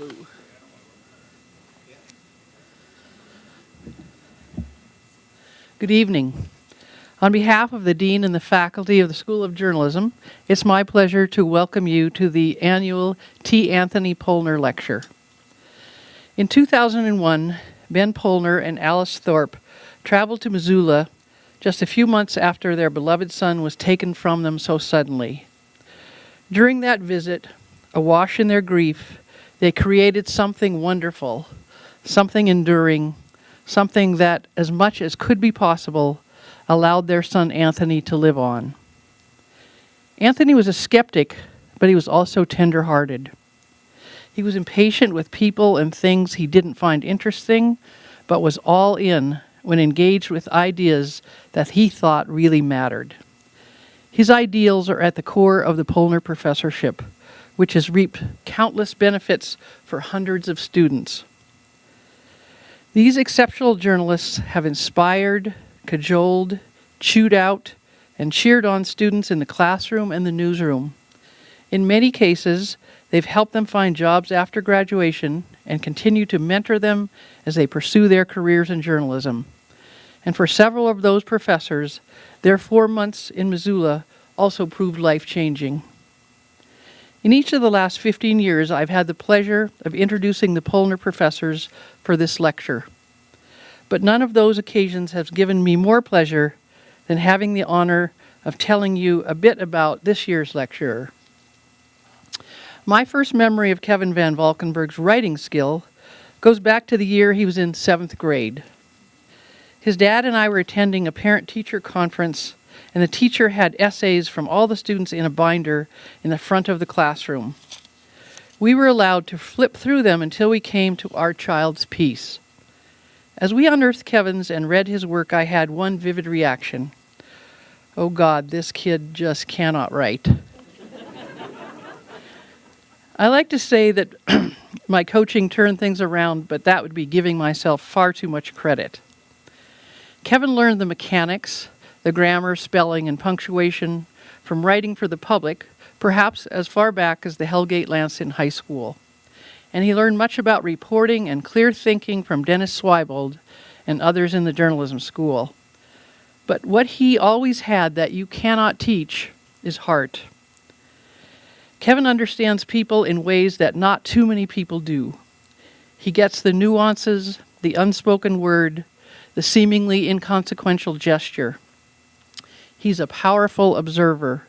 Whoa. Good evening. On behalf of the Dean and the faculty of the School of Journalism, it's my pleasure to welcome you to the annual T. Anthony Pollner Lecture. In 2001, Ben Pollner and Alice Thorpe traveled to Missoula just a few months after their beloved son was taken from them so suddenly. During that visit, awash in their grief, they created something wonderful, something enduring, something that, as much as could be possible, allowed their son Anthony to live on. Anthony was a skeptic, but he was also tender-hearted. He was impatient with people and things he didn't find interesting, but was all in when engaged with ideas that he thought really mattered. His ideals are at the core of the Pollner Professorship, which has reaped countless benefits for hundreds of students. These exceptional journalists have inspired, cajoled, chewed out, and cheered on students in the classroom and the newsroom. In many cases, they've helped them find jobs after graduation and continue to mentor them as they pursue their careers in journalism. And for several of those professors, their 4 months in Missoula also proved life-changing. In each of the last 15 years, I've had the pleasure of introducing the Pollner professors for this lecture. But none of those occasions has given me more pleasure than having the honor of telling you a bit about this year's lecturer. My first memory of Kevin Van Valkenburg's writing skill goes back to the year he was in 7th grade. His dad and I were attending a parent-teacher conference, and the teacher had essays from all the students in a binder in the front of the classroom. We were allowed to flip through them until we came to our child's piece. As we unearthed Kevin's and read his work, I had one vivid reaction. Oh God, this kid just cannot write. I like to say that my coaching turned things around, but that would be giving myself far too much credit. Kevin learned the mechanics, the grammar, spelling, and punctuation from writing for the public, perhaps as far back as the Hellgate Lansing High School. And he learned much about reporting and clear thinking from Dennis Swibold and others in the journalism school. But what he always had that you cannot teach is heart. Kevin understands people in ways that not too many people do. He gets the nuances, the unspoken word, the seemingly inconsequential gesture. He's a powerful observer.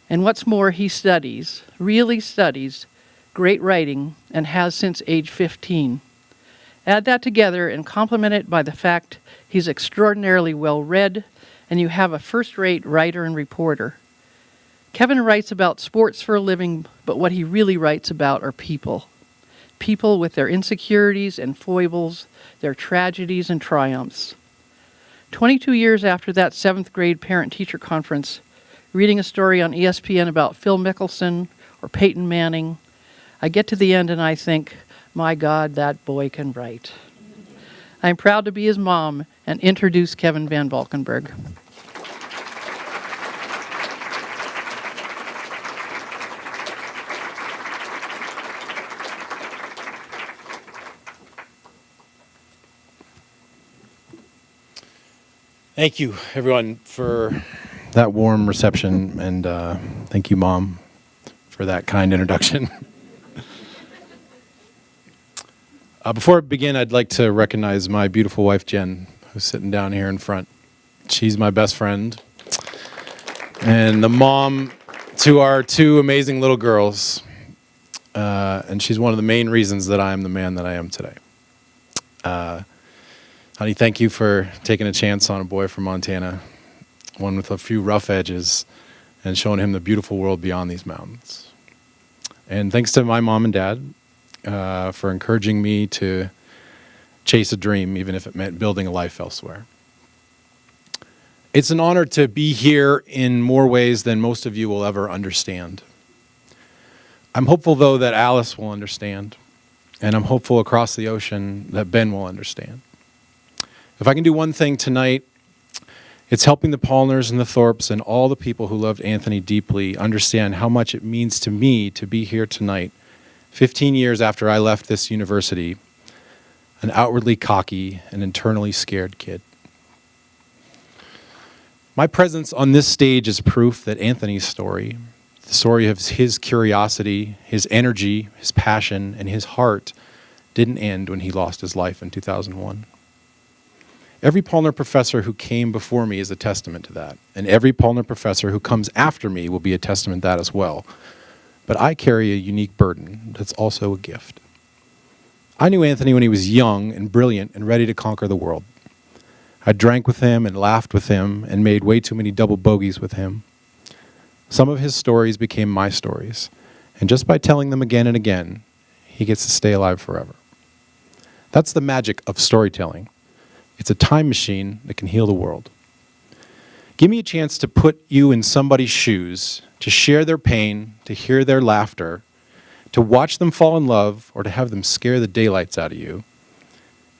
And what's more, he studies, really studies, great writing, and has since age 15. Add that together and complement it by the fact he's extraordinarily well-read, and you have a first-rate writer and reporter. Kevin writes about sports for a living, but what he really writes about are people. People with their insecurities and foibles, their tragedies and triumphs. 22 years after that 7th grade parent-teacher conference, reading a story on ESPN about Phil Mickelson or Peyton Manning, I get to the end and I think, my God, that boy can write. I'm proud to be his mom and introduce Kevin Van Valkenburg. Thank you, everyone, for that warm reception, and thank you, Mom, for that kind introduction. Before I begin, I'd like to recognize my beautiful wife, Jen, who's sitting down here in front. She's my best friend, and the mom to our 2 amazing little girls, and she's one of the main reasons that I am the man that I am today. Honey, thank you for taking a chance on a boy from Montana, one with a few rough edges, and showing him the beautiful world beyond these mountains. And thanks to my mom and dad for encouraging me to chase a dream, even if it meant building a life elsewhere. It's an honor to be here in more ways than most of you will ever understand. I'm hopeful, though, that Alice will understand, and I'm hopeful across the ocean that Ben will understand. If I can do one thing tonight, it's helping the Pollners and the Thorpes and all the people who loved Anthony deeply understand how much it means to me to be here tonight 15 years after I left this university, an outwardly cocky and internally scared kid. My presence on this stage is proof that Anthony's story, the story of his curiosity, his energy, his passion, and his heart, didn't end when he lost his life in 2001. Every Pollner professor who came before me is a testament to that, and every Pollner professor who comes after me will be a testament to that as well. But I carry a unique burden that's also a gift. I knew Anthony when he was young and brilliant and ready to conquer the world. I drank with him and laughed with him and made way too many double bogeys with him. Some of his stories became my stories, and just by telling them again and again, he gets to stay alive forever. That's the magic of storytelling. It's a time machine that can heal the world. Give me a chance to put you in somebody's shoes, to share their pain, to hear their laughter, to watch them fall in love, or to have them scare the daylights out of you,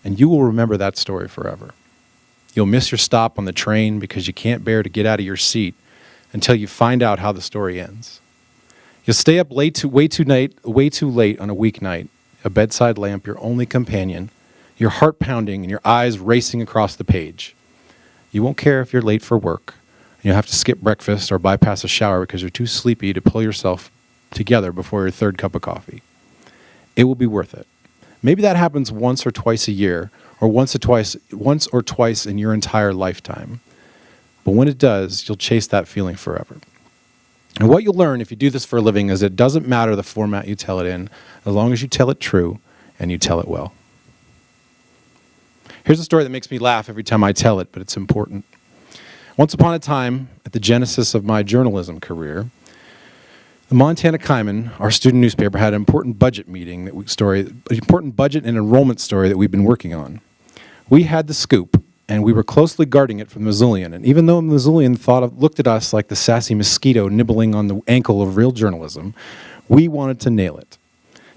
and you will remember that story forever. You'll miss your stop on the train because you can't bear to get out of your seat until you find out how the story ends. You'll stay up way too late on a weeknight, a bedside lamp your only companion, your heart pounding and your eyes racing across the page. You won't care if you're late for work, and you'll have to skip breakfast or bypass a shower because you're too sleepy to pull yourself together before your third cup of coffee. It will be worth it. Maybe that happens once or twice a year, or once or twice in your entire lifetime. But when it does, you'll chase that feeling forever. And what you'll learn if you do this for a living is it doesn't matter the format you tell it in, as long as you tell it true and you tell it well. Here's a story that makes me laugh every time I tell it, but it's important. Once upon a time, at the genesis of my journalism career, the Montana Kaimin, our student newspaper, had an important budget and enrollment story that we've been working on. We had the scoop, and we were closely guarding it from the Missoulian. And even though the Missoulian looked at us like the sassy mosquito nibbling on the ankle of real journalism, we wanted to nail it.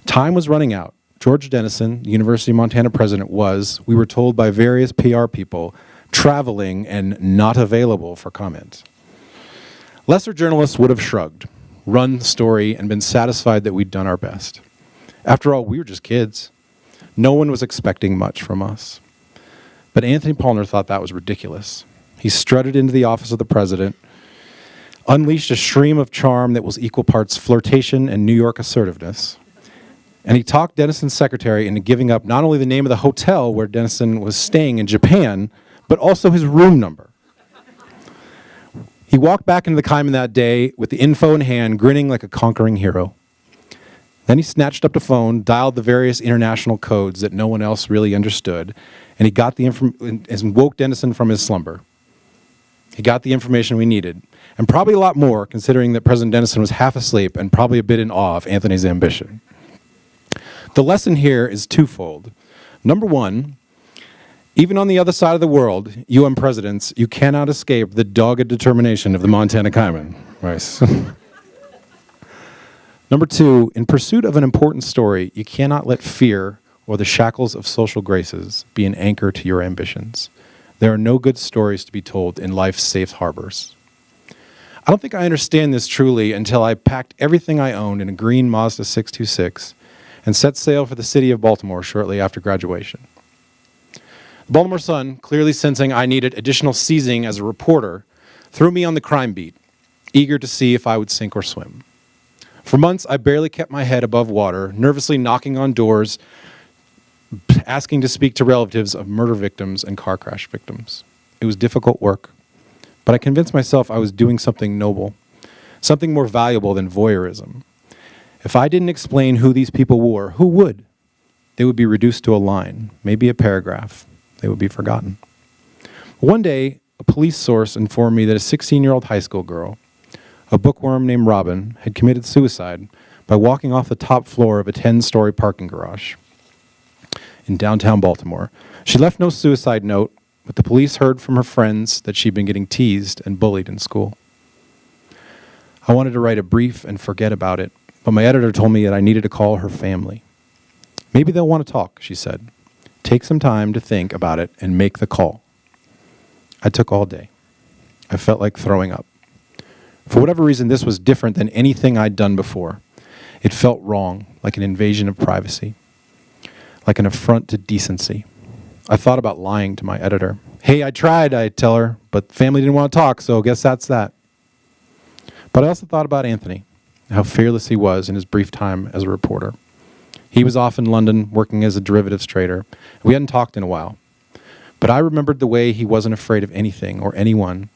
Time was running out. George Dennison, the University of Montana president, we were told by various PR people, traveling and not available for comment. Lesser journalists would have shrugged, run the story, and been satisfied that we'd done our best. After all, we were just kids. No one was expecting much from us. But Anthony Pollner thought that was ridiculous. He strutted into the office of the president, unleashed a stream of charm that was equal parts flirtation and New York assertiveness, and he talked Dennison's secretary into giving up not only the name of the hotel where Dennison was staying in Japan, but also his room number. He walked back into the Kaimin that day with the info in hand, grinning like a conquering hero. Then he snatched up the phone, dialed the various international codes that no one else really understood, and he got and woke Dennison from his slumber. He got the information we needed, and probably a lot more, considering that President Dennison was half asleep and probably a bit in awe of Anthony's ambition. The lesson here is twofold. Number one, even on the other side of the world, you presidents, you cannot escape the dogged determination of the Montana Kaimin. Right. Number two, in pursuit of an important story, you cannot let fear or the shackles of social graces be an anchor to your ambitions. There are no good stories to be told in life's safe harbors. I don't think I understand this truly until I packed everything I owned in a green Mazda 626 and set sail for the city of Baltimore shortly after graduation. The Baltimore Sun, clearly sensing I needed additional seasoning as a reporter, threw me on the crime beat, eager to see if I would sink or swim. For months, I barely kept my head above water, nervously knocking on doors, asking to speak to relatives of murder victims and car crash victims. It was difficult work, but I convinced myself I was doing something noble, something more valuable than voyeurism. If I didn't explain who these people were, who would? They would be reduced to a line, maybe a paragraph. They would be forgotten. One day, a police source informed me that a 16-year-old high school girl, a bookworm named Robin, had committed suicide by walking off the top floor of a 10-story parking garage in downtown Baltimore. She left no suicide note, but the police heard from her friends that she'd been getting teased and bullied in school. I wanted to write a brief and forget about it, but my editor told me that I needed to call her family. Maybe they'll want to talk, she said. Take some time to think about it and make the call. I took all day. I felt like throwing up. For whatever reason, this was different than anything I'd done before. It felt wrong, like an invasion of privacy, like an affront to decency. I thought about lying to my editor. Hey, I tried, I'd tell her, but family didn't want to talk, so I guess that's that. But I also thought about Anthony, how fearless he was in his brief time as a reporter. He was off in London working as a derivatives trader. We hadn't talked in a while. But I remembered the way he wasn't afraid of anything or anyone,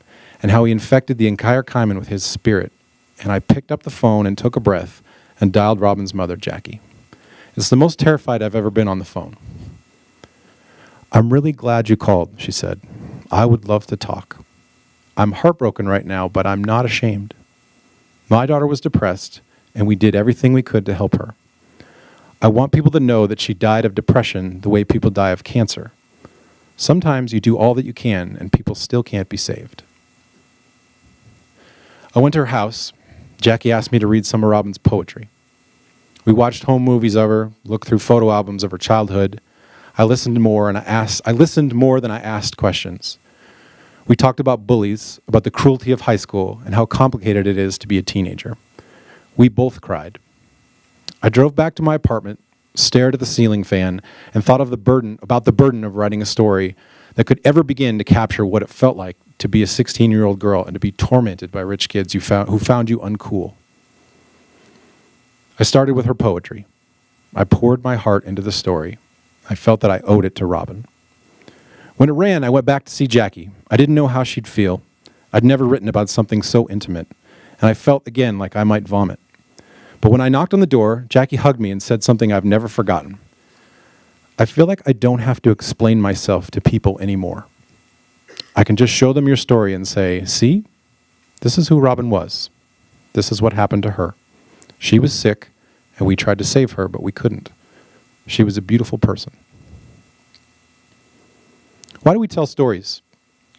and how he infected the entire Kaiman with his spirit. And I picked up the phone and took a breath and dialed Robin's mother, Jackie. It's the most terrified I've ever been on the phone. I'm really glad you called, she said. I would love to talk. I'm heartbroken right now, but I'm not ashamed. My daughter was depressed, and we did everything we could to help her. I want people to know that she died of depression the way people die of cancer. Sometimes you do all that you can, and people still can't be saved. I went to her house. Jackie asked me to read some of Robin's poetry. We watched home movies of her, looked through photo albums of her childhood. I listened more than I asked questions. We talked about bullies, about the cruelty of high school, and how complicated it is to be a teenager. We both cried. I drove back to my apartment, stared at the ceiling fan, and thought of about the burden of writing a story that could ever begin to capture what it felt like to be a 16-year-old girl and to be tormented by rich kids who found you uncool. I started with her poetry. I poured my heart into the story. I felt that I owed it to Robin. When it ran, I went back to see Jackie. I didn't know how she'd feel. I'd never written about something so intimate, and I felt again like I might vomit. But when I knocked on the door, Jackie hugged me and said something I've never forgotten. I feel like I don't have to explain myself to people anymore. I can just show them your story and say, see, this is who Robin was. This is what happened to her. She was sick, and we tried to save her, but we couldn't. She was a beautiful person. Why do we tell stories?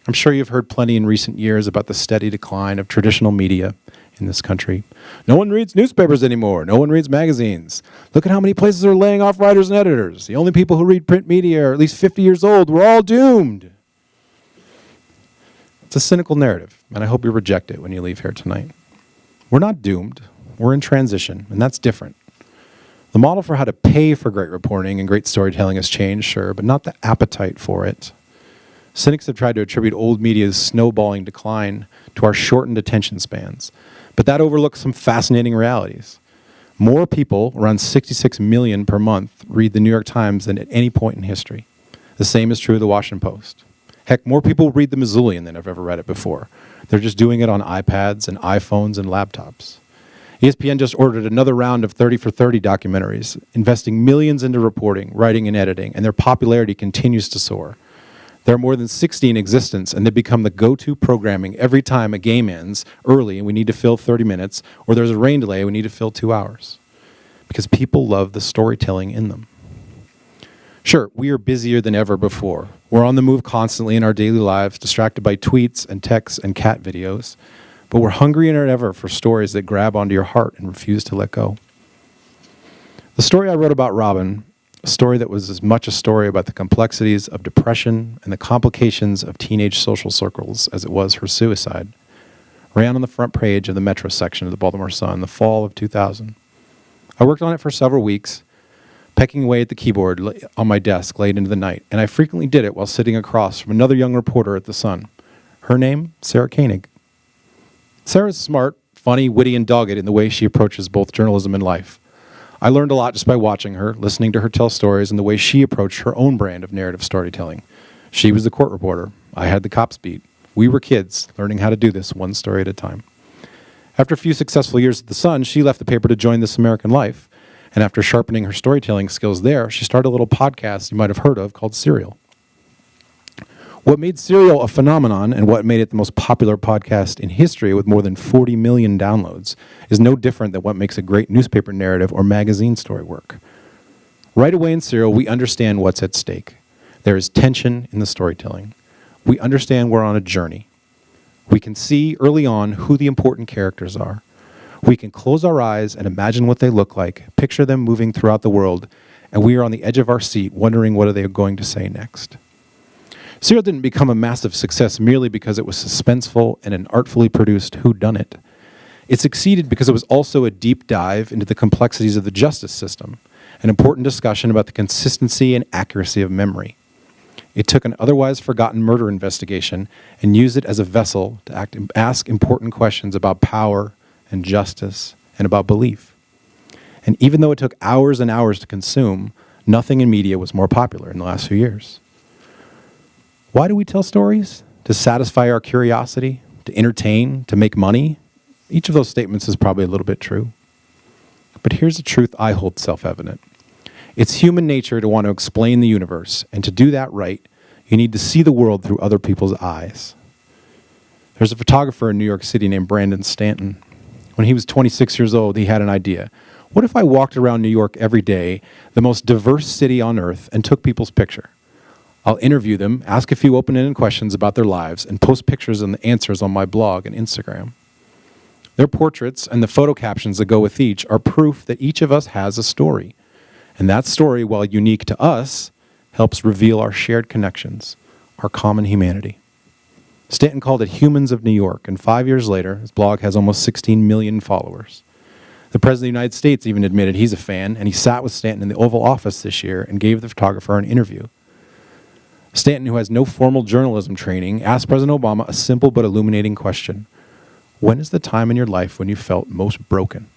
I'm sure you've heard plenty in recent years about the steady decline of traditional media in this country. No one reads newspapers anymore. No one reads magazines. Look at how many places are laying off writers and editors. The only people who read print media are at least 50 years old. We're all doomed. It's a cynical narrative, and I hope you reject it when you leave here tonight. We're not doomed. We're in transition, and that's different. The model for how to pay for great reporting and great storytelling has changed, sure, but not the appetite for it. Cynics have tried to attribute old media's snowballing decline to our shortened attention spans, but that overlooks some fascinating realities. More people, around 66 million per month, read the New York Times than at any point in history. The same is true of the Washington Post. Heck, more people read the Missoulian than have ever read it before. They're just doing it on iPads and iPhones and laptops. ESPN just ordered another round of 30 for 30 documentaries, investing millions into reporting, writing, and editing, and their popularity continues to soar. There are more than 60 in existence, and they become the go-to programming every time a game ends early and we need to fill 30 minutes, or there's a rain delay and we need to fill 2 hours. Because people love the storytelling in them. Sure, we are busier than ever before. We're on the move constantly in our daily lives, distracted by tweets and texts and cat videos. But we're hungrier than ever for stories that grab onto your heart and refuse to let go. The story I wrote about Robin, a story that was as much a story about the complexities of depression and the complications of teenage social circles as it was her suicide, ran on the front page of the Metro section of the Baltimore Sun in the fall of 2000. I worked on it for several weeks, pecking away at the keyboard on my desk late into the night, and I frequently did it while sitting across from another young reporter at the Sun. Her name, Sarah Koenig. Sarah's smart, funny, witty, and dogged in the way she approaches both journalism and life. I learned a lot just by watching her, listening to her tell stories, and the way she approached her own brand of narrative storytelling. She was the court reporter. I had the cops beat. We were kids, learning how to do this one story at a time. After a few successful years at the Sun, she left the paper to join This American Life. And after sharpening her storytelling skills there, she started a little podcast you might have heard of called Serial. What made Serial a phenomenon and what made it the most popular podcast in history with more than 40 million downloads is no different than what makes a great newspaper narrative or magazine story work. Right away in Serial, we understand what's at stake. There is tension in the storytelling. We understand we're on a journey. We can see early on who the important characters are. We can close our eyes and imagine what they look like, picture them moving throughout the world, and we are on the edge of our seat wondering what are they going to say next. Serial didn't become a massive success merely because it was suspenseful and an artfully produced whodunit. It succeeded because it was also a deep dive into the complexities of the justice system, an important discussion about the consistency and accuracy of memory. It took an otherwise forgotten murder investigation and used it as a vessel to ask important questions about power and justice and about belief. And even though it took hours and hours to consume, nothing in media was more popular in the last few years. Why do we tell stories? To satisfy our curiosity, to entertain, to make money? Each of those statements is probably a little bit true. But here's a truth I hold self-evident. It's human nature to want to explain the universe, and to do that right, you need to see the world through other people's eyes. There's a photographer in New York City named Brandon Stanton. When he was 26 years old, he had an idea. What if I walked around New York every day, the most diverse city on earth, and took people's picture? I'll interview them, ask a few open-ended questions about their lives, and post pictures and the answers on my blog and Instagram. Their portraits and the photo captions that go with each are proof that each of us has a story. And that story, while unique to us, helps reveal our shared connections, our common humanity. Stanton called it Humans of New York, and 5 years later, his blog has almost 16 million followers. The President of the United States even admitted he's a fan, and he sat with Stanton in the Oval Office this year and gave the photographer an interview. Stanton, who has no formal journalism training, asked President Obama a simple but illuminating question. When is the time in your life when you felt most broken?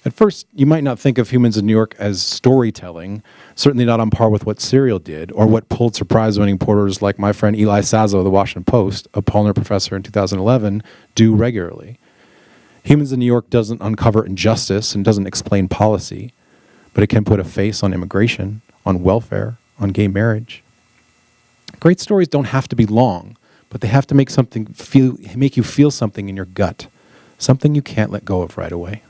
At first, you might not think of Humans in New York as storytelling, certainly not on par with what Serial did, or what Pulitzer Prize-winning reporters like my friend Eli Sazzo of the Washington Post, a Pollner professor in 2011, do regularly. Humans in New York doesn't uncover injustice and doesn't explain policy, but it can put a face on immigration, on welfare, on gay marriage. Great stories don't have to be long, but they have to make you feel something in your gut, something you can't let go of right away.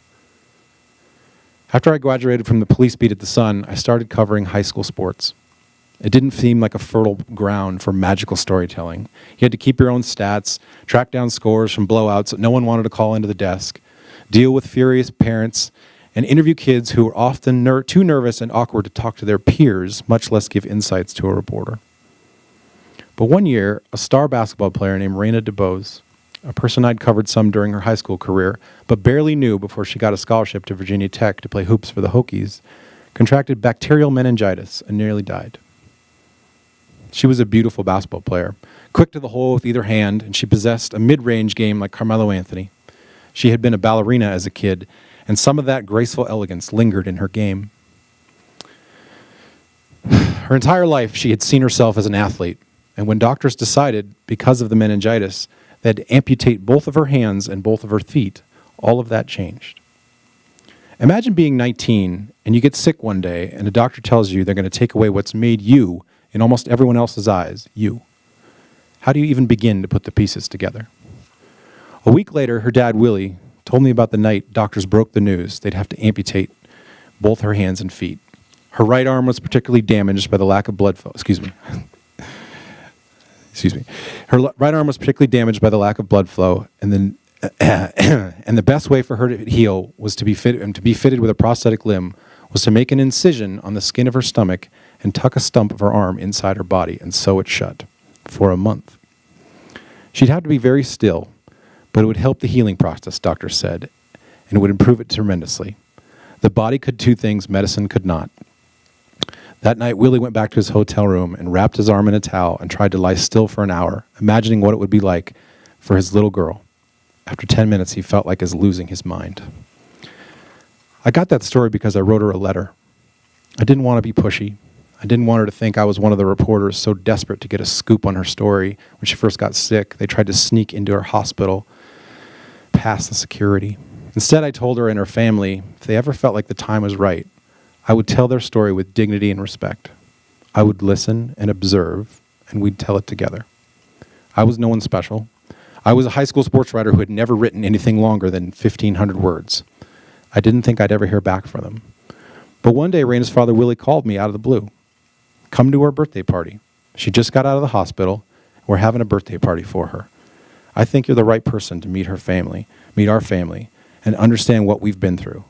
After I graduated from the police beat at The Sun, I started covering high school sports. It didn't seem like a fertile ground for magical storytelling. You had to keep your own stats, track down scores from blowouts that no one wanted to call into the desk, deal with furious parents, and interview kids who were often too nervous and awkward to talk to their peers, much less give insights to a reporter. But one year, a star basketball player named Raina DeBose, a person I'd covered some during her high school career, but barely knew before she got a scholarship to Virginia Tech to play hoops for the Hokies, contracted bacterial meningitis and nearly died. She was a beautiful basketball player, quick to the hole with either hand, and she possessed a mid-range game like Carmelo Anthony. She had been a ballerina as a kid, and some of that graceful elegance lingered in her game. Her entire life, she had seen herself as an athlete, and when doctors decided, because of the meningitis, they had to amputate both of her hands and both of her feet, all of that changed. Imagine being 19, and you get sick one day, and a doctor tells you they're going to take away what's made you, in almost everyone else's eyes, you. How do you even begin to put the pieces together? A week later, her dad, Willie, told me about the night doctors broke the news they'd have to amputate both her hands and feet. Her right arm was particularly damaged by the lack of blood flow. Her right arm was particularly damaged by the lack of blood flow, and the best way for her to heal was to be fitted with a prosthetic limb was to make an incision on the skin of her stomach and tuck a stump of her arm inside her body and sew it shut for a month. She'd have to be very still, but it would help the healing process, doctors said, and it would improve it tremendously. The body could do things medicine could not. That night, Willie went back to his hotel room and wrapped his arm in a towel and tried to lie still for an hour, imagining what it would be like for his little girl. After 10 minutes, he felt like he was losing his mind. I got that story because I wrote her a letter. I didn't want to be pushy. I didn't want her to think I was one of the reporters so desperate to get a scoop on her story. When she first got sick, they tried to sneak into her hospital past the security. Instead, I told her and her family, if they ever felt like the time was right, I would tell their story with dignity and respect. I would listen and observe, and we'd tell it together. I was no one special. I was a high school sports writer who had never written anything longer than 1,500 words. I didn't think I'd ever hear back from them. But one day, Raina's father, Willie, called me out of the blue. Come to her birthday party. She just got out of the hospital. We're having a birthday party for her. I think you're the right person to meet our family, and understand what we've been through.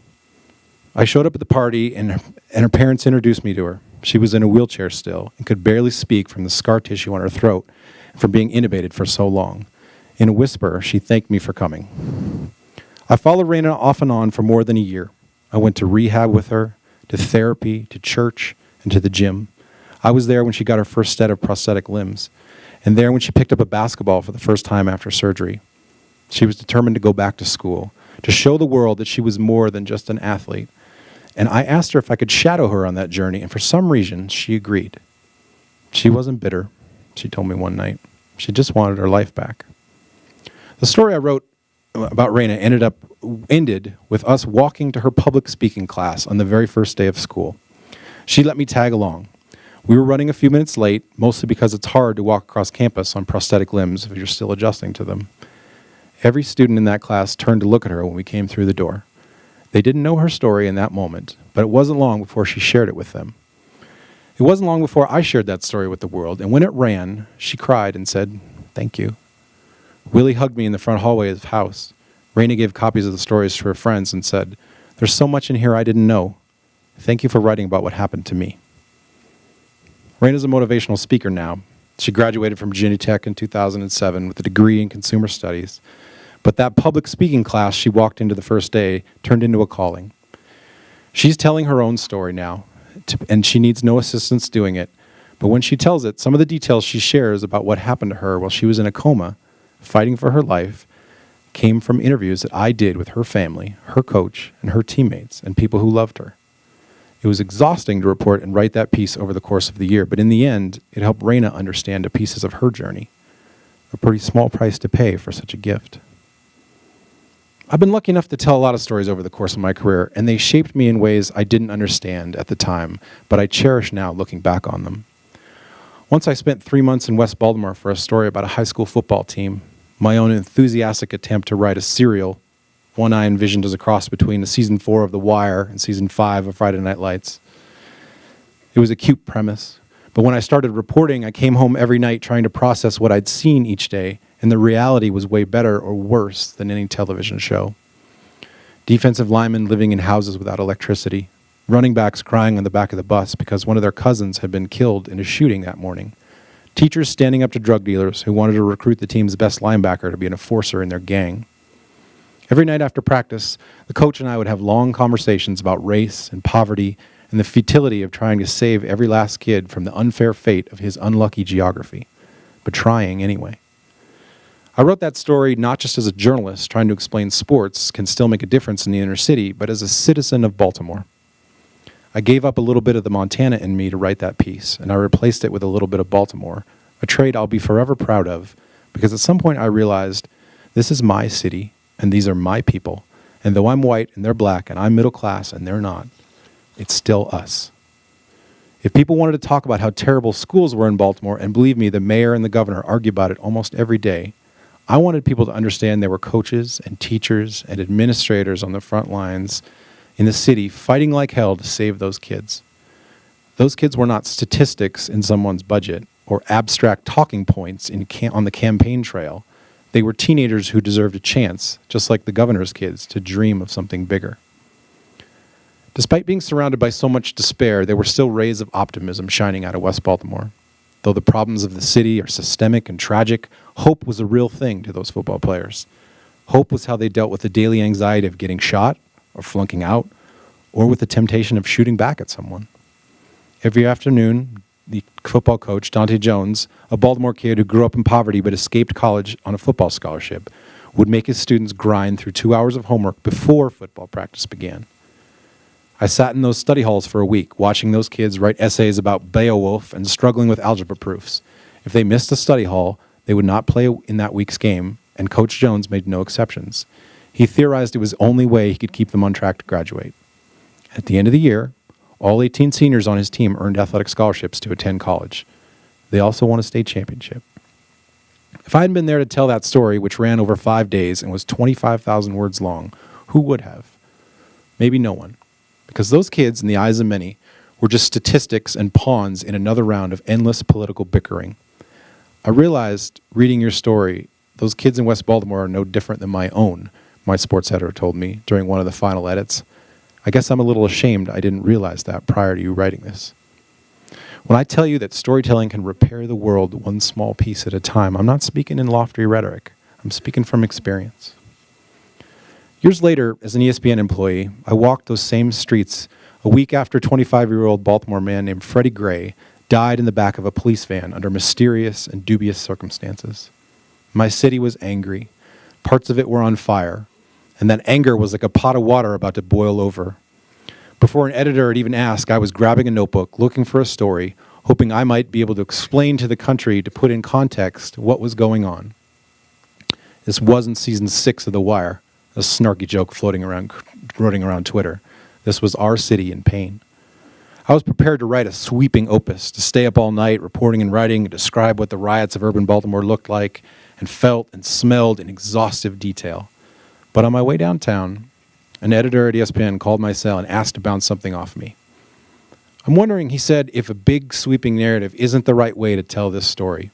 I showed up at the party, and her parents introduced me to her. She was in a wheelchair still and could barely speak from the scar tissue on her throat and from being intubated for so long. In a whisper, she thanked me for coming. I followed Raina off and on for more than a year. I went to rehab with her, to therapy, to church, and to the gym. I was there when she got her first set of prosthetic limbs, and there when she picked up a basketball for the first time after surgery. She was determined to go back to school, to show the world that she was more than just an athlete. And I asked her if I could shadow her on that journey, and for some reason, she agreed. She wasn't bitter, she told me one night. She just wanted her life back. The story I wrote about Raina ended with us walking to her public speaking class on the very first day of school. She let me tag along. We were running a few minutes late, mostly because it's hard to walk across campus on prosthetic limbs if you're still adjusting to them. Every student in that class turned to look at her when we came through the door. They didn't know her story in that moment, but it wasn't long before she shared it with them. It wasn't long before I shared that story with the world, and when it ran, she cried and said, "Thank you." Willie hugged me in the front hallway of his house. Raina gave copies of the stories to her friends and said, "There's so much in here I didn't know. Thank you for writing about what happened to me." Raina's a motivational speaker now. She graduated from Virginia Tech in 2007 with a degree in consumer studies. But that public speaking class she walked into the first day turned into a calling. She's telling her own story now, and she needs no assistance doing it. But when she tells it, some of the details she shares about what happened to her while she was in a coma, fighting for her life, came from interviews that I did with her family, her coach, and her teammates, and people who loved her. It was exhausting to report and write that piece over the course of the year, but in the end, it helped Raina understand the pieces of her journey. A pretty small price to pay for such a gift. I've been lucky enough to tell a lot of stories over the course of my career, and they shaped me in ways I didn't understand at the time, but I cherish now looking back on them. Once I spent 3 months in West Baltimore for a story about a high school football team, my own enthusiastic attempt to write a serial, one I envisioned as a cross between the season 4 of The Wire and season 5 of Friday Night Lights. It was a cute premise, but when I started reporting, I came home every night trying to process what I'd seen each day, and the reality was way better or worse than any television show. Defensive linemen living in houses without electricity, running backs crying on the back of the bus because one of their cousins had been killed in a shooting that morning, teachers standing up to drug dealers who wanted to recruit the team's best linebacker to be an enforcer in their gang. Every night after practice, the coach and I would have long conversations about race and poverty and the futility of trying to save every last kid from the unfair fate of his unlucky geography, but trying anyway. I wrote that story not just as a journalist trying to explain sports can still make a difference in the inner city, but as a citizen of Baltimore. I gave up a little bit of the Montana in me to write that piece, and I replaced it with a little bit of Baltimore, a trait I'll be forever proud of, because at some point I realized this is my city, and these are my people, and though I'm white and they're black, and I'm middle class and they're not, it's still us. If people wanted to talk about how terrible schools were in Baltimore, and believe me, the mayor and the governor argue about it almost every day, I wanted people to understand there were coaches and teachers and administrators on the front lines in the city fighting like hell to save those kids. Those kids were not statistics in someone's budget or abstract talking points on the campaign trail. They were teenagers who deserved a chance, just like the governor's kids, to dream of something bigger. Despite being surrounded by so much despair, there were still rays of optimism shining out of West Baltimore. Though the problems of the city are systemic and tragic, hope was a real thing to those football players. Hope was how they dealt with the daily anxiety of getting shot or flunking out, or with the temptation of shooting back at someone. Every afternoon, the football coach, Dante Jones, a Baltimore kid who grew up in poverty but escaped college on a football scholarship, would make his students grind through 2 hours of homework before football practice began. I sat in those study halls for a week, watching those kids write essays about Beowulf and struggling with algebra proofs. If they missed a study hall, they would not play in that week's game, and Coach Jones made no exceptions. He theorized it was the only way he could keep them on track to graduate. At the end of the year, all 18 seniors on his team earned athletic scholarships to attend college. They also won a state championship. If I hadn't been there to tell that story, which ran over 5 days and was 25,000 words long, who would have? Maybe no one. Because those kids, in the eyes of many, were just statistics and pawns in another round of endless political bickering. I realized, reading your story, those kids in West Baltimore are no different than my own, my sports editor told me during one of the final edits. I guess I'm a little ashamed I didn't realize that prior to you writing this. When I tell you that storytelling can repair the world one small piece at a time, I'm not speaking in lofty rhetoric. I'm speaking from experience. Years later, as an ESPN employee, I walked those same streets a week after a 25-year-old Baltimore man named Freddie Gray died in the back of a police van under mysterious and dubious circumstances. My city was angry. Parts of it were on fire. And that anger was like a pot of water about to boil over. Before an editor had even asked, I was grabbing a notebook, looking for a story, hoping I might be able to explain to the country to put in context what was going on. This wasn't season 6 of The Wire, a snarky joke floating around Twitter. This was our city in pain. I was prepared to write a sweeping opus, to stay up all night reporting and writing and describe what the riots of urban Baltimore looked like and felt and smelled in exhaustive detail. But on my way downtown, an editor at ESPN called my cell and asked to bounce something off me. I'm wondering, he said, if a big sweeping narrative isn't the right way to tell this story.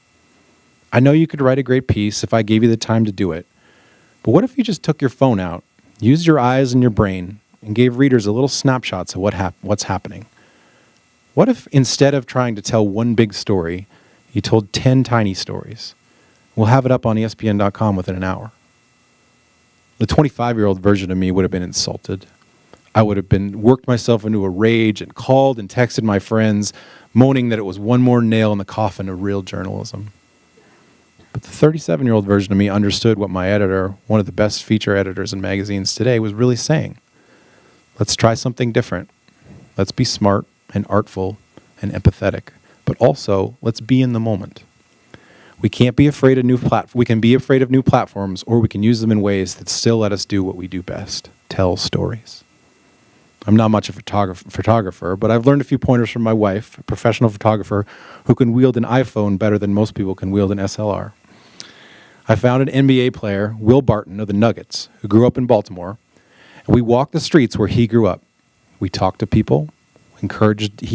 I know you could write a great piece if I gave you the time to do it, but what if you just took your phone out, used your eyes and your brain, and gave readers a little snapshots of what's happening? What if instead of trying to tell one big story, you told 10 tiny stories? We'll have it up on ESPN.com within an hour. The 25-year-old version of me would have been insulted. I would have worked myself into a rage and called and texted my friends, moaning that it was one more nail in the coffin of real journalism. But the 37-year-old version of me understood what my editor, one of the best feature editors in magazines today, was really saying. Let's try something different. Let's be smart and artful and empathetic, but also let's be in the moment. We can't be afraid of we can be afraid of new platforms, or we can use them in ways that still let us do what we do best, tell stories. I'm not much of a photographer, but I've learned a few pointers from my wife, a professional photographer who can wield an iPhone better than most people can wield an SLR. I found an NBA player, Will Barton of the Nuggets, who grew up in Baltimore, and we walked the streets where he grew up. We talked to people, he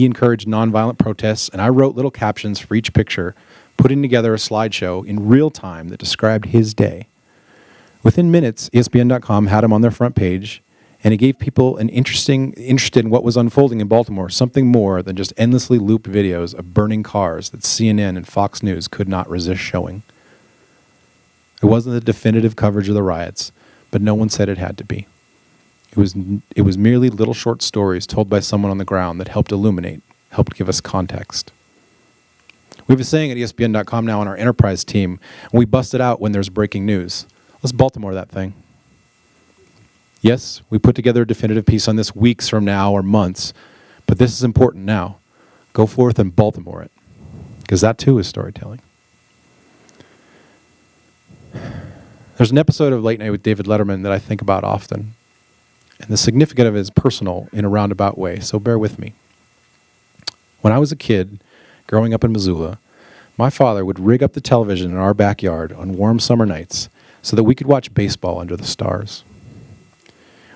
encouraged nonviolent protests, and I wrote little captions for each picture, putting together a slideshow in real time that described his day. Within minutes, ESPN.com had him on their front page, and it gave people interested in what was unfolding in Baltimore, something more than just endlessly looped videos of burning cars that CNN and Fox News could not resist showing. It wasn't the definitive coverage of the riots, but no one said it had to be. It was merely little short stories told by someone on the ground that helped illuminate, helped give us context. We have a saying at ESPN.com now on our enterprise team, and we bust it out when there's breaking news. Let's Baltimore that thing. Yes, we put together a definitive piece on this weeks from now or months, but this is important now. Go forth and Baltimore it, because that too is storytelling. There's an episode of Late Night with David Letterman that I think about often, and the significance of it is personal in a roundabout way, so bear with me. When I was a kid, growing up in Missoula, my father would rig up the television in our backyard on warm summer nights so that we could watch baseball under the stars.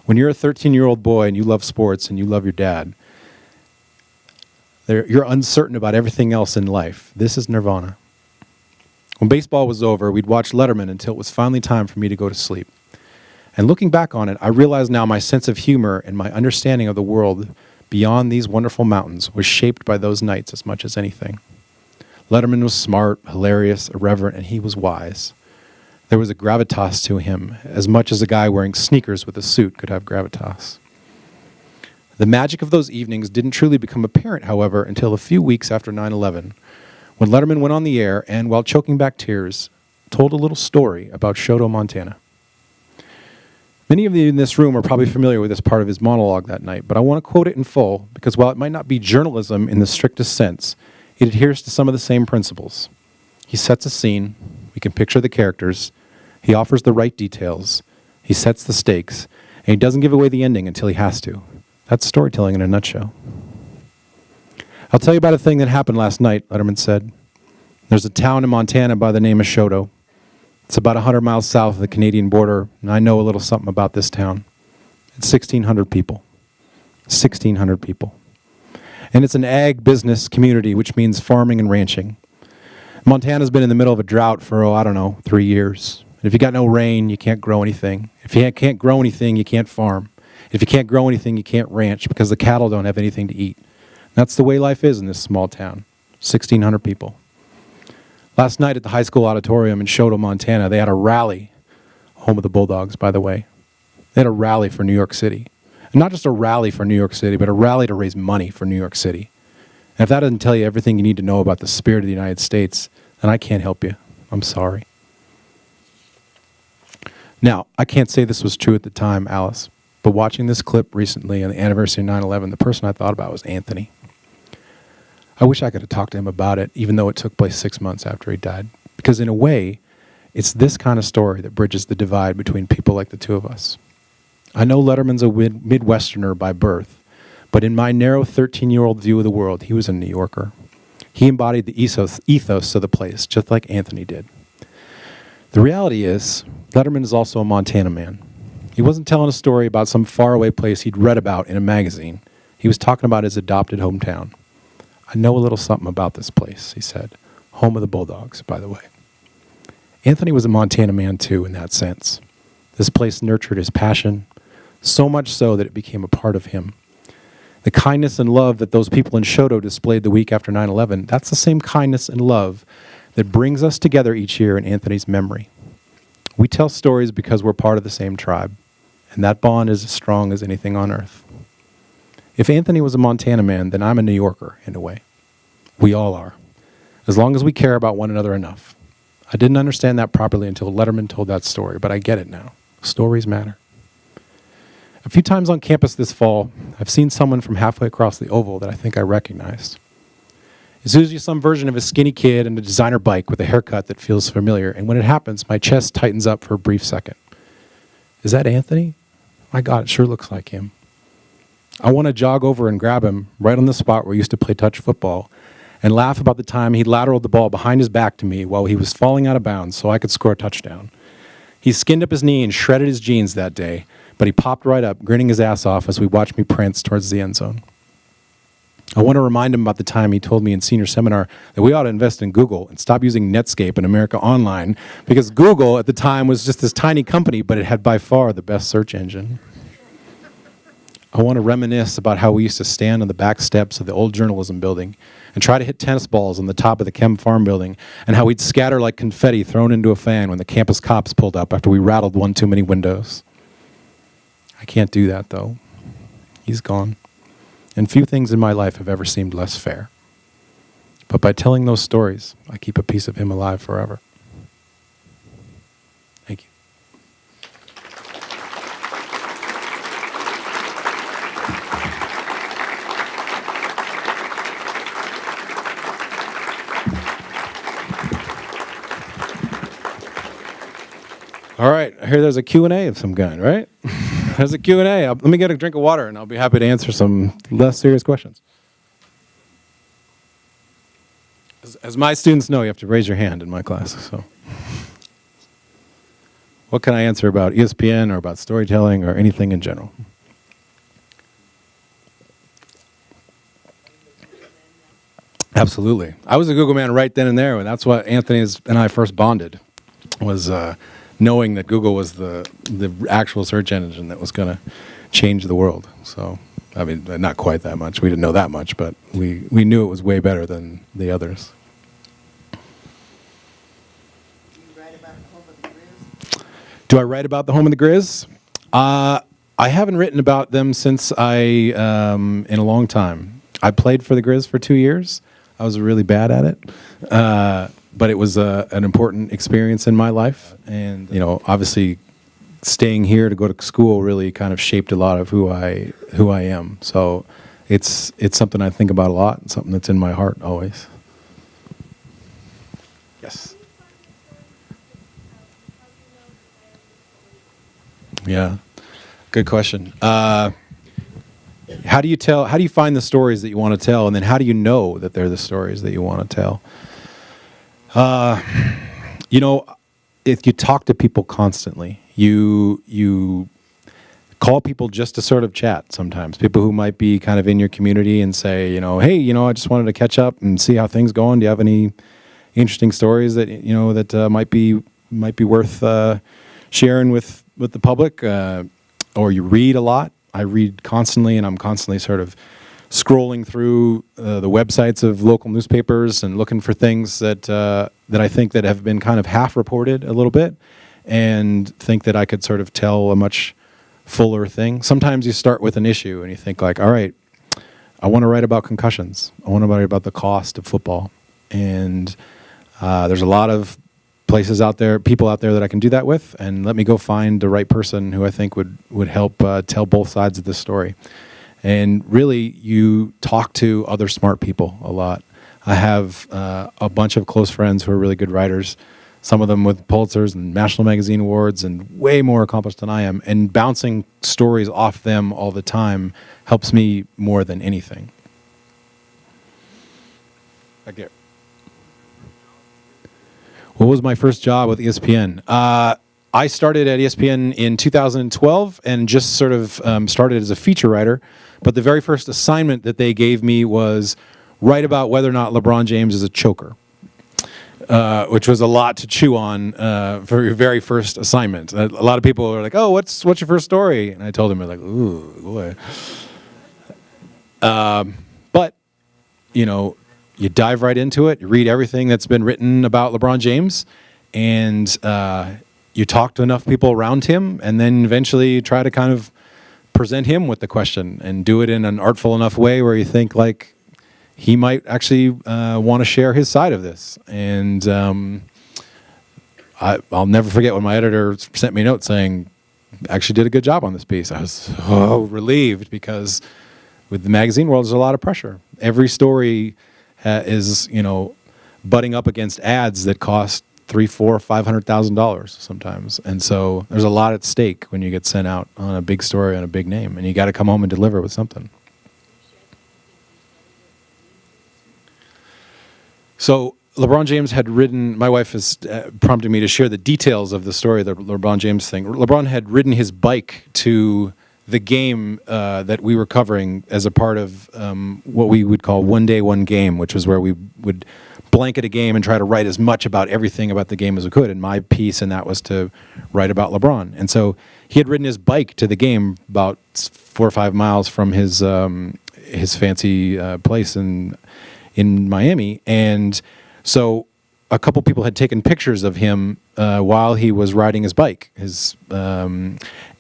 When you're a 13-year-old boy and you love sports and you love your dad, you're uncertain about everything else in life. This is nirvana. When baseball was over, we'd watch Letterman until it was finally time for me to go to sleep. And looking back on it, I realize now my sense of humor and my understanding of the world beyond these wonderful mountains was shaped by those nights as much as anything. Letterman was smart, hilarious, irreverent, and he was wise. There was a gravitas to him, as much as a guy wearing sneakers with a suit could have gravitas. The magic of those evenings didn't truly become apparent, however, until a few weeks after 9/11, when Letterman went on the air and, while choking back tears, told a little story about Shoto Montana. Many of you in this room are probably familiar with this part of his monologue that night, but I want to quote it in full because while it might not be journalism in the strictest sense, it adheres to some of the same principles. He sets a scene, we can picture the characters, he offers the right details, he sets the stakes, and he doesn't give away the ending until he has to. That's storytelling in a nutshell. I'll tell you about a thing that happened last night, Letterman said. There's a town in Montana by the name of Shoto. It's about 100 miles south of the Canadian border, and I know a little something about this town. It's 1,600 people. 1,600 people. And it's an ag business community, which means farming and ranching. Montana's been in the middle of a drought for, 3 years. And if you got no rain, you can't grow anything. If you can't grow anything, you can't farm. If you can't grow anything, you can't ranch because the cattle don't have anything to eat. That's the way life is in this small town. 1,600 people. Last night at the high school auditorium in Shoto, Montana, they had a rally home of the Bulldogs, by the way. They had a rally for New York City. And not just a rally for New York City, but a rally to raise money for New York City. And if that doesn't tell you everything you need to know about the spirit of the United States, then I can't help you. I'm sorry. Now, I can't say this was true at the time, Alice, but watching this clip recently on the anniversary of 9/11, the person I thought about was Anthony. I wish I could have talked to him about it, even though it took place 6 months after he died. Because in a way, it's this kind of story that bridges the divide between people like the two of us. I know Letterman's a Midwesterner by birth, but in my narrow 13-year-old view of the world, he was a New Yorker. He embodied the ethos of the place, just like Anthony did. The reality is, Letterman is also a Montana man. He wasn't telling a story about some faraway place he'd read about in a magazine. He was talking about his adopted hometown. I know a little something about this place, he said. Home of the Bulldogs, by the way. Anthony was a Montana man, too, in that sense. This place nurtured his passion, so much so that it became a part of him. The kindness and love that those people in Shoto displayed the week after 9/11, that's the same kindness and love that brings us together each year in Anthony's memory. We tell stories because we're part of the same tribe, and that bond is as strong as anything on earth. If Anthony was a Montana man, then I'm a New Yorker, in a way. We all are, as long as we care about one another enough. I didn't understand that properly until Letterman told that story, but I get it now. Stories matter. A few times on campus this fall, I've seen someone from halfway across the oval that I think I recognized. It's usually some version of a skinny kid in a designer bike with a haircut that feels familiar, and when it happens, my chest tightens up for a brief second. Is that Anthony? My God, it sure looks like him. I want to jog over and grab him right on the spot where we used to play touch football and laugh about the time he lateraled the ball behind his back to me while he was falling out of bounds so I could score a touchdown. He skinned up his knee and shredded his jeans that day, but he popped right up, grinning his ass off as we watched me prance towards the end zone. I want to remind him about the time he told me in senior seminar that we ought to invest in Google and stop using Netscape and America Online, because Google at the time was just this tiny company, but it had by far the best search engine. I want to reminisce about how we used to stand on the back steps of the old journalism building and try to hit tennis balls on the top of the Chem Farm building, and how we'd scatter like confetti thrown into a fan when the campus cops pulled up after we rattled one too many windows. I can't do that, though. He's gone. And few things in my life have ever seemed less fair. But by telling those stories, I keep a piece of him alive forever. Thank you. All right, I hear there's a Q&A of some kind, right? There's a Q&A. Let me get a drink of water, and I'll be happy to answer some less serious questions. As my students know, you have to raise your hand in my class. So, what can I answer about ESPN or about storytelling or anything in general? Absolutely. I was a Google man right then and there, and that's what Anthony and I first bonded, was knowing that Google was the actual search engine that was going to change the world. So, I mean, not quite that much. We didn't know that much, but we knew it was way better than the others. Do you write about the home of the Grizz? Do I write about the home of the Grizz? I haven't written about them since in a long time. I played for the Grizz for 2 years. I was really bad at it. But it was an important experience in my life, and obviously, staying here to go to school really kind of shaped a lot of who I am. So, it's something I think about a lot, and something that's in my heart always. Yes. Yeah, good question. How do you find the stories that you want to tell, and then how do you know that they're the stories that you want to tell? If you talk to people constantly, you call people just to sort of chat sometimes. People who might be kind of in your community and say, hey, I just wanted to catch up and see how things going. Do you have any interesting stories that that might be worth sharing with the public? Or you read a lot. I read constantly, and I'm constantly sort of scrolling through the websites of local newspapers and looking for things that I think that have been kind of half reported a little bit, and think that I could sort of tell a much fuller thing. Sometimes you start with an issue and you think like, all right, I want to write about concussions. I want to write about the cost of football. And there's a lot of places out there, people out there that I can do that with, and let me go find the right person who I think would help tell both sides of the story. And really, you talk to other smart people a lot. I have a bunch of close friends who are really good writers, some of them with Pulitzers and National Magazine Awards and way more accomplished than I am. And bouncing stories off them all the time helps me more than anything. Okay. What was my first job with ESPN? I started at ESPN in 2012 and just sort of started as a feature writer. But the very first assignment that they gave me was write about whether or not LeBron James is a choker, which was a lot to chew on for your very first assignment. A lot of people are like, "Oh, what's your first story?" And I told them, like, "Ooh, boy." But you know, you dive right into it. You read everything that's been written about LeBron James, and you talk to enough people around him, and then eventually try to kind of present him with the question and do it in an artful enough way where you think like he might actually want to share his side of this. And I'll never forget when my editor sent me a note saying, actually did a good job on this piece. I was so relieved, because with the magazine world, there's a lot of pressure. Every story is, butting up against ads that cost $300,000, $400,000, $500,000 sometimes. And so there's a lot at stake when you get sent out on a big story on a big name, and you got to come home and deliver with something. So LeBron James had ridden, my wife has prompted me to share the details of the story, the LeBron James thing. LeBron had ridden his bike to the game that we were covering as a part of what we would call One Day, One Game, which was where we would blanket a game and try to write as much about everything about the game as we could. And my piece in that was to write about LeBron. And so he had ridden his bike to the game about 4 or 5 miles from his fancy place in Miami. And so a couple people had taken pictures of him while he was riding his bike.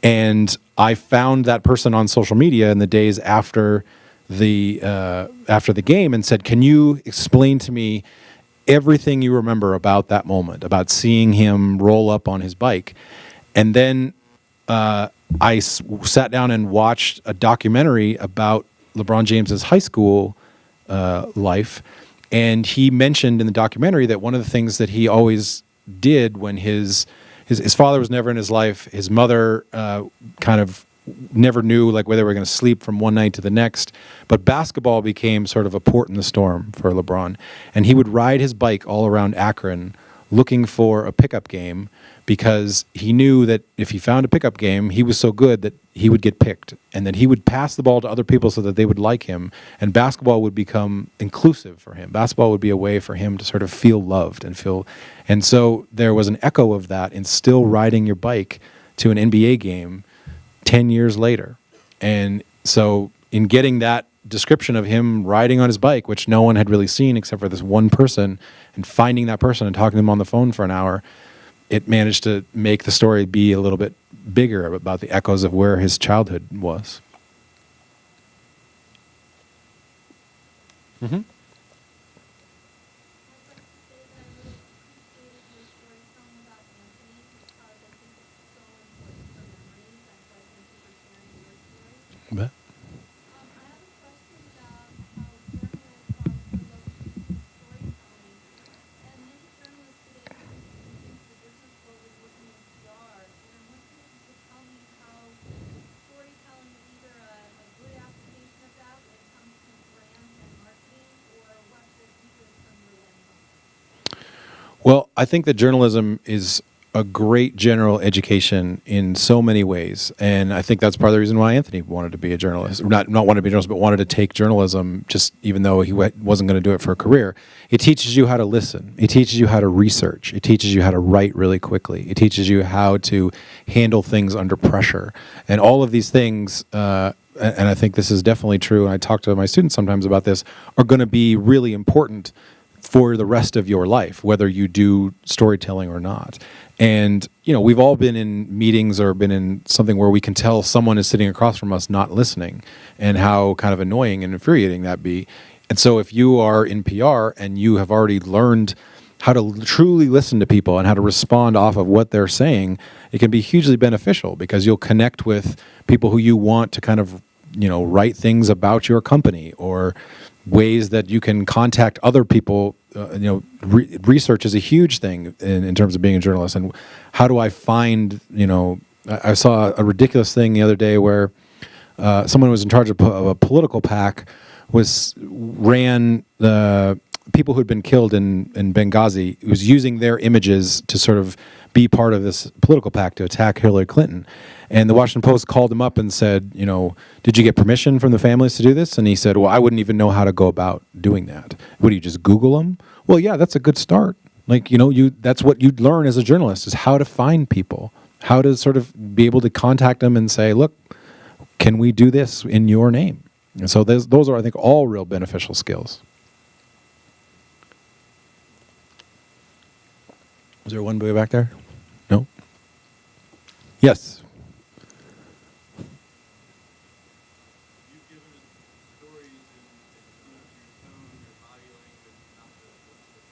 And I found that person on social media in the days after the game and said, "Can you explain to me everything you remember about that moment, about seeing him roll up on his bike?" And then I sat down and watched a documentary about LeBron James's high school life. And he mentioned in the documentary that one of the things that he always did when his father was never in his life, his mother kind of never knew like whether they were going to sleep from one night to the next, but basketball became sort of a port in the storm for LeBron. And he would ride his bike all around Akron looking for a pickup game, because he knew that if he found a pickup game, he was so good that he would get picked, and that he would pass the ball to other people so that they would like him, and basketball would become inclusive for him. Basketball would be a way for him to sort of feel loved and so there was an echo of that in still riding your bike to an NBA game 10 years later. And so in getting that description of him riding on his bike, which no one had really seen except for this one person, and finding that person and talking to him on the phone for an hour, it managed to make the story be a little bit bigger about the echoes of where his childhood was. Mm-hmm. Bet. Well, I think that journalism is a great general education in so many ways, and I think that's part of the reason why Anthony wanted to be a journalist. Not wanted to be a journalist, but wanted to take journalism, just even though he wasn't going to do it for a career. It teaches you how to listen. It teaches you how to research. It teaches you how to write really quickly. It teaches you how to handle things under pressure. And all of these things, and I think this is definitely true, and I talk to my students sometimes about this, are going to be really important for the rest of your life, whether you do storytelling or not. And, we've all been in meetings or been in something where we can tell someone is sitting across from us not listening, and how kind of annoying and infuriating that be. And so if you are in PR and you have already learned how to truly listen to people and how to respond off of what they're saying, it can be hugely beneficial, because you'll connect with people who you want to kind of, write things about your company, or ways that you can contact other people. Research is a huge thing in terms of being a journalist. And how do I find, I saw a ridiculous thing the other day where someone who was in charge of a political PAC ran the people who had been killed in Benghazi, was using their images to sort of be part of this political PAC to attack Hillary Clinton. And the Washington Post called him up and said, did you get permission from the families to do this? And he said, well, I wouldn't even know how to go about doing that. Would you just Google them? Well, yeah, that's a good start. That's what you'd learn as a journalist, is how to find people, how to sort of be able to contact them and say, look, can we do this in your name? And so those are, I think, all real beneficial skills. Is there one way back there? No? Yes. You've given stories in your tone, your body language, not the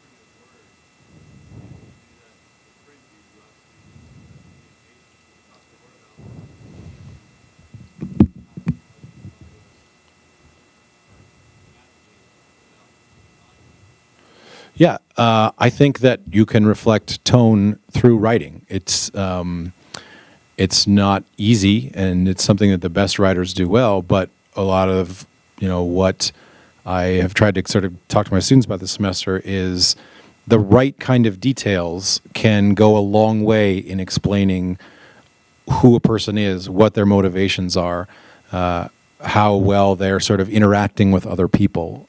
printed word. And you do that with print, you obviously communication. Talk more about Yeah, I think that you can reflect tone through writing. It's not easy, and it's something that the best writers do well. But a lot of what I have tried to sort of talk to my students about this semester is the right kind of details can go a long way in explaining who a person is, what their motivations are, how well they're sort of interacting with other people.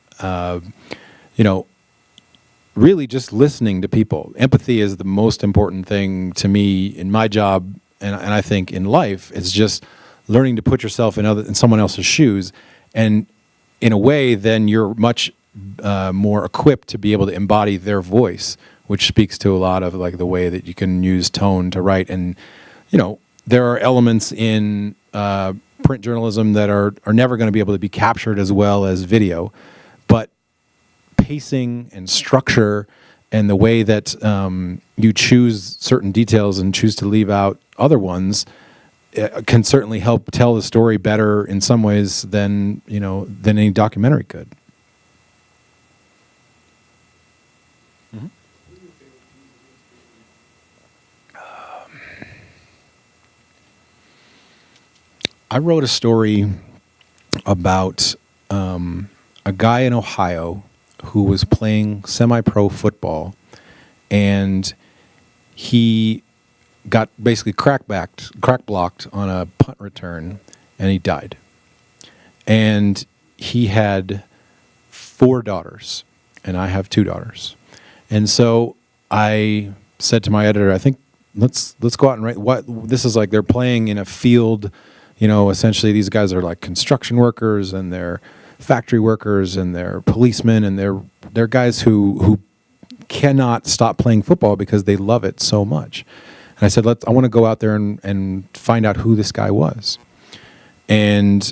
Really just listening to people. Empathy is the most important thing to me in my job, and I think in life. It's just learning to put yourself in someone else's shoes, and in a way, then you're much more equipped to be able to embody their voice, which speaks to a lot of like the way that you can use tone to write. And there are elements in print journalism that are never going to be able to be captured as well as video, but pacing and structure and the way that you choose certain details and choose to leave out other ones can certainly help tell the story better in some ways than any documentary could. Mm-hmm. I wrote a story about a guy in Ohio who was playing semi-pro football, and he got basically crack blocked on a punt return, and he died. And he had 4 daughters, and I have 2 daughters. And so I said to my editor, I think let's go out and write what this is like. They're playing in a field, essentially these guys are like construction workers, and they're factory workers, and they're policemen, and they're guys who cannot stop playing football because they love it so much. And I said, I want to go out there and find out who this guy was. And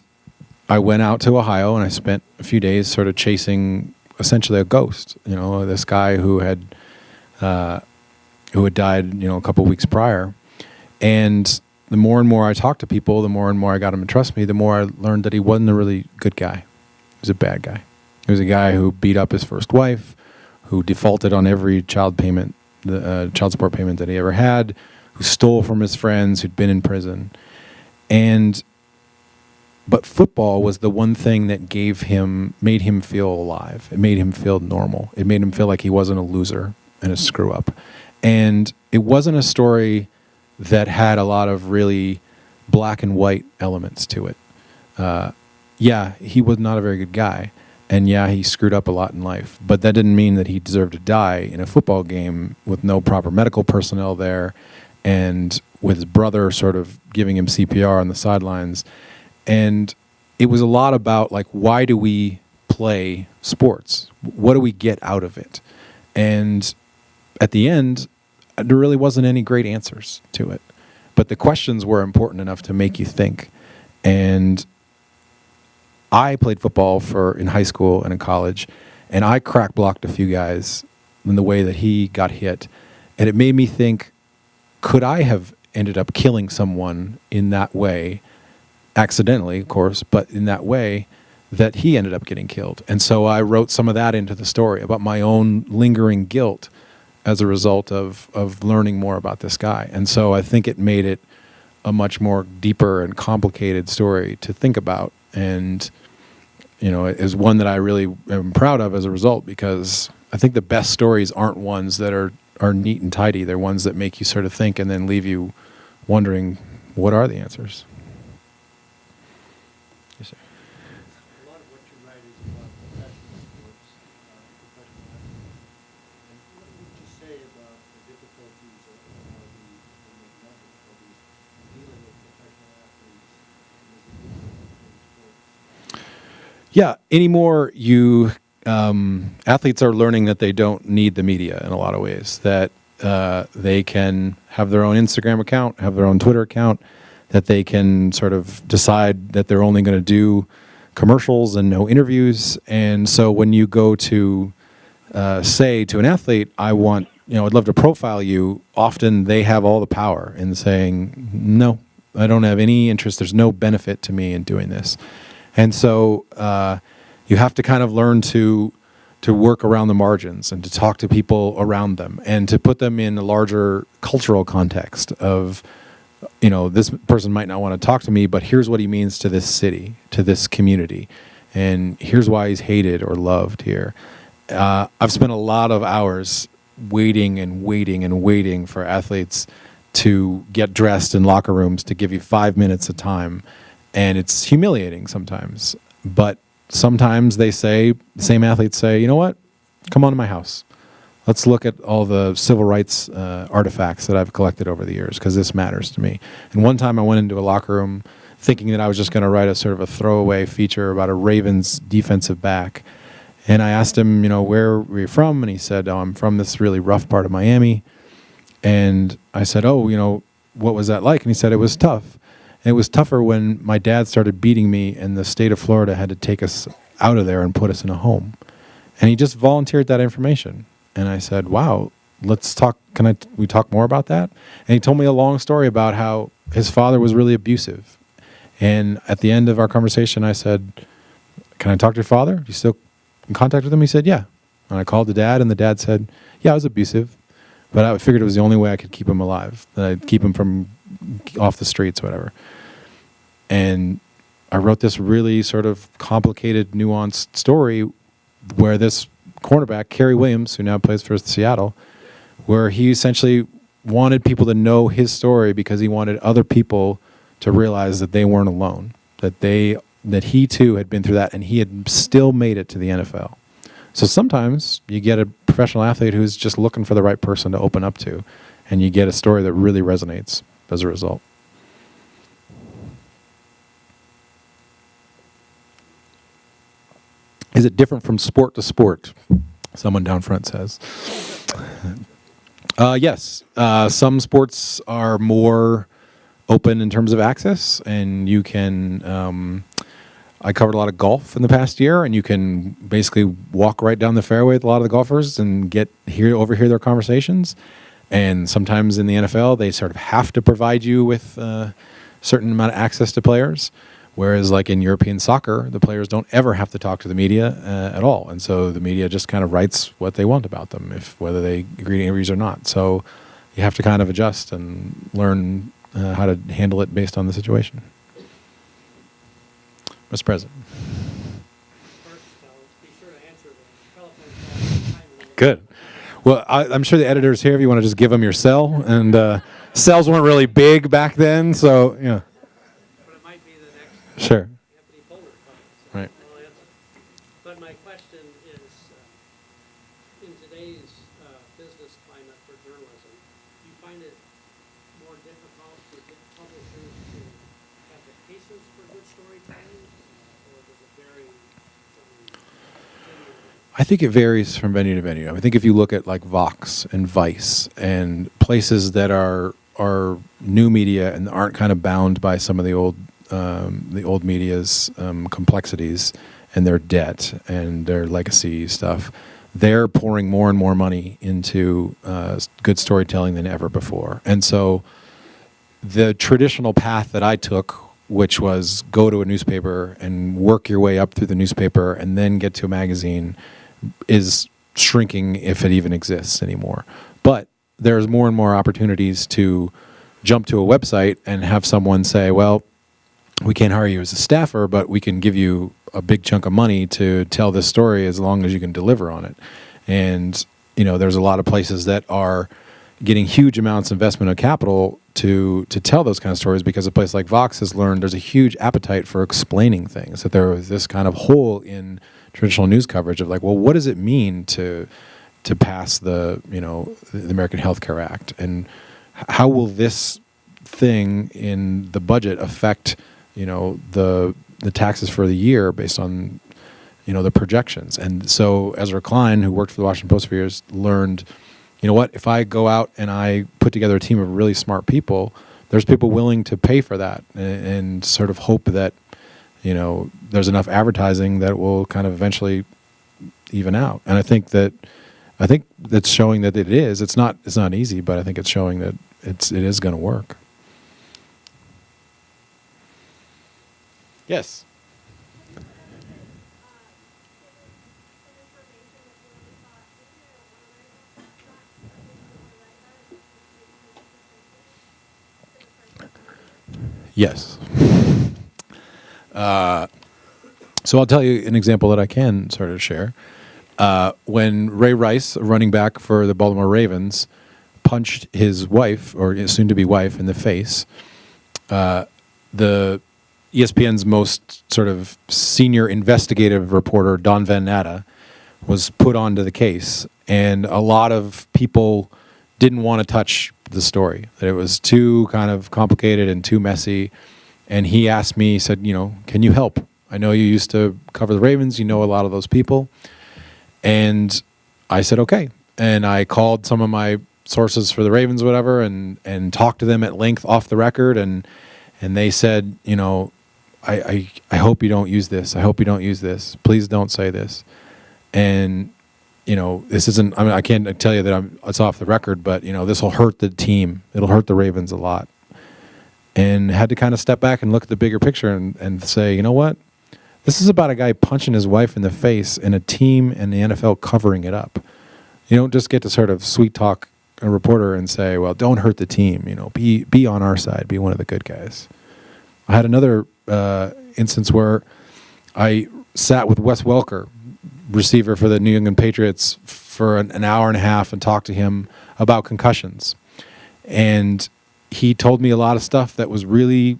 I went out to Ohio, and I spent a few days sort of chasing essentially a ghost, this guy who had died, a couple of weeks prior. And the more and more I talked to people, the more and more I got him to trust me, the more I learned that he wasn't a really good guy. He was a bad guy. He was a guy who beat up his first wife, who defaulted on every child support payment that he ever had, who stole from his friends, who'd been in prison. But football was the one thing that made him feel alive. It made him feel normal. It made him feel like he wasn't a loser and a screw up. And it wasn't a story that had a lot of really black and white elements to it. Yeah, he was not a very good guy, and yeah, he screwed up a lot in life, but that didn't mean that he deserved to die in a football game with no proper medical personnel there, and with his brother sort of giving him CPR on the sidelines. And it was a lot about, like, why do we play sports? What do we get out of it? And at the end, there really wasn't any great answers to it. But the questions were important enough to make you think. And I played football in high school and in college, and I crack blocked a few guys in the way that he got hit. And it made me think, could I have ended up killing someone in that way, accidentally, of course, but in that way that he ended up getting killed? And so I wrote some of that into the story about my own lingering guilt as a result of learning more about this guy. And so I think it made it a much more deeper and complicated story to think about. And, you know, it is one that I really am proud of as a result, because I think the best stories aren't ones that are neat and tidy. They're ones that make you sort of think and then leave you wondering, what are the answers? Yes, sir. A lot of what you write is about professional sports, professional athletes. And what would you say about the difficulties or not difficulties dealing with professional athletes and as it is in sports? Yeah, anymore athletes are learning that they don't need the media in a lot of ways, that they can have their own Instagram account, have their own Twitter account, that they can sort of decide that they're only going to do commercials and no interviews. And so when you go to say to an athlete, I'd love to profile you, often they have all the power in saying, no, I don't have any interest. There's no benefit to me in doing this. And so you have to kind of learn to work around the margins and to talk to people around them and to put them in a larger cultural context of, you know, this person might not want to talk to me, but here's what he means to this city, to this community, and here's why he's hated or loved here. I've spent a lot of hours waiting and waiting and waiting for athletes to get dressed in locker rooms to give you 5 minutes of time, and it's humiliating sometimes, but sometimes the same athletes say, you know what, come on to my house. Let's look at all the civil rights artifacts that I've collected over the years, because this matters to me. And one time I went into a locker room thinking that I was just going to write a sort of a throwaway feature about a Ravens defensive back. And I asked him, you know, where were you from? And he said, oh, I'm from this really rough part of Miami. And I said, oh, you know, what was that like? And he said, it was tough. And it was tougher when my dad started beating me and the state of Florida had to take us out of there and put us in a home. And he just volunteered that information. And I said, wow, let's talk. Can we talk more about that? And he told me a long story about how his father was really abusive. And at the end of our conversation, I said, can I talk to your father? You still in contact with him? He said, yeah. And I called the dad, and the dad said, yeah, I was abusive, but I figured it was the only way I could keep him alive, that I'd keep him from off the streets, whatever. And I wrote this really sort of complicated, nuanced story where this cornerback, Kerry Williams, who now plays for Seattle, where he essentially wanted people to know his story because he wanted other people to realize that they weren't alone, that he too had been through that, and he had still made it to the NFL. So sometimes you get a professional athlete who's just looking for the right person to open up to, and you get a story that really resonates as a result. Is it different from sport to sport? Someone down front says. Yes. Some sports are more open in terms of access, and you can... I covered a lot of golf in the past year, and you can basically walk right down the fairway with a lot of the golfers and overhear their conversations. And sometimes in the NFL, they sort of have to provide you with a certain amount of access to players. Whereas like in European soccer, the players don't ever have to talk to the media at all. And so the media just kind of writes what they want about them, whether they agree to interviews or not. So you have to kind of adjust and learn how to handle it based on the situation. Mr. President. First, be sure to answer the telephone call. Good. Well, I'm sure the editor's here if you want to just give them your cell. And cells weren't really big back then, so, yeah. But it might be the next Sure. Anthony Pollner comment. So Right. I'll answer. But my question is, in today's business climate for journalism, do you find it more difficult to get publishers to have the patience for good storytelling, or does it vary from genuine? I think it varies from venue to venue. I think if you look at like Vox and Vice and places that are new media and aren't kind of bound by some of the old media's complexities and their debt and their legacy stuff, they're pouring more and more money into good storytelling than ever before. And so the traditional path that I took, which was go to a newspaper and work your way up through the newspaper and then get to a magazine, is shrinking if it even exists anymore. But there's more and more opportunities to jump to a website and have someone say, well, we can't hire you as a staffer, but we can give you a big chunk of money to tell this story as long as you can deliver on it. And, there's a lot of places that are getting huge amounts of investment of capital to tell those kind of stories, because a place like Vox has learned there's a huge appetite for explaining things, that there was this kind of hole in traditional news coverage of like, well, what does it mean to pass the American Health Care Act, and how will this thing in the budget affect the taxes for the year based on the projections. And so Ezra Klein, who worked for the Washington Post for years, learned, what, if I go out and I put together a team of really smart people, there's people willing to pay for that and sort of hope that there's enough advertising that will kind of eventually even out. And I think that's showing that it is. It's not easy, but I think it's showing that it is going to work. Yes. Yes. So I'll tell you an example that I can sort of share. When Ray Rice, a running back for the Baltimore Ravens, punched his wife, or soon-to-be wife, in the face, the ESPN's most sort of senior investigative reporter, Don Van Natta, was put onto the case. And a lot of people didn't want to touch the story, that it was too kind of complicated and too messy. And he asked me, he said, can you help? I know you used to cover the Ravens, you know a lot of those people. And I said, okay. And I called some of my sources for the Ravens, whatever, and talked to them at length off the record. And they said, I hope you don't use this. I hope you don't use this. Please don't say this. And, this isn't, I can't tell you that it's off the record, but, this will hurt the team. It'll hurt the Ravens a lot. And had to kind of step back and look at the bigger picture and say, you know what? This is about a guy punching his wife in the face and a team and the NFL covering it up. You don't just get to sort of sweet talk a reporter and say, well, don't hurt the team. Be on our side. Be one of the good guys. I had another instance where I sat with Wes Welker, receiver for the New England Patriots, for an hour and a half and talked to him about concussions. And he told me a lot of stuff that was really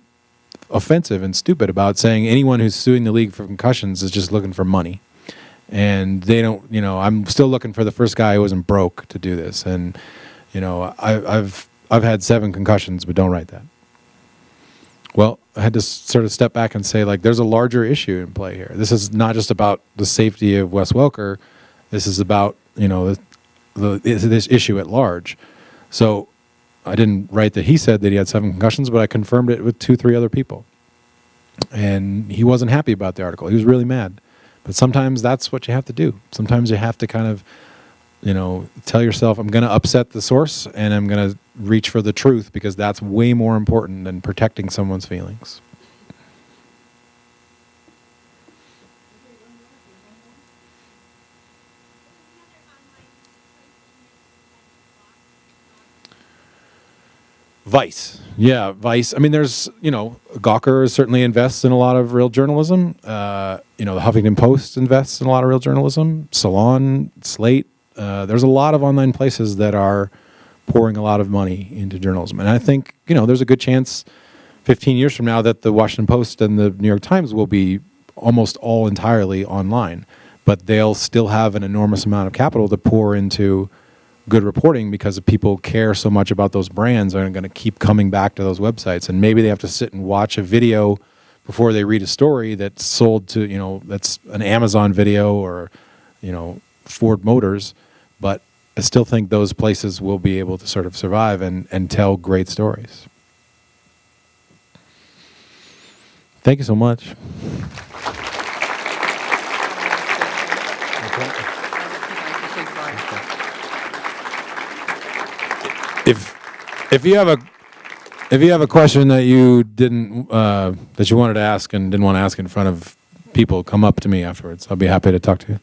offensive and stupid, about saying anyone who's suing the league for concussions is just looking for money. And they don't, I'm still looking for the first guy who wasn't broke to do this. And, I've had 7 concussions, but don't write that. Well, I had to sort of step back and say, like, there's a larger issue in play here. This is not just about the safety of Wes Welker. This is about, this issue at large. So I didn't write that he said that he had 7 concussions, but I confirmed it with 2-3 other people. And he wasn't happy about the article. He was really mad. But sometimes that's what you have to do. Sometimes you have to kind of, tell yourself, I'm going to upset the source and I'm going to reach for the truth, because that's way more important than protecting someone's feelings. Vice. Yeah, Vice. I mean, there's, Gawker certainly invests in a lot of real journalism. The Huffington Post invests in a lot of real journalism. Salon, Slate. There's a lot of online places that are pouring a lot of money into journalism. And I think, there's a good chance 15 years from now that the Washington Post and the New York Times will be almost all entirely online. But they'll still have an enormous amount of capital to pour into good reporting, because people care so much about those brands and are going to keep coming back to those websites. And maybe they have to sit and watch a video before they read a story that's sold to, that's an Amazon video or, Ford Motors, but I still think those places will be able to sort of survive and tell great stories. Thank you so much. If you have a question that you didn't that you wanted to ask and didn't want to ask in front of people, come up to me afterwards. I'll be happy to talk to you.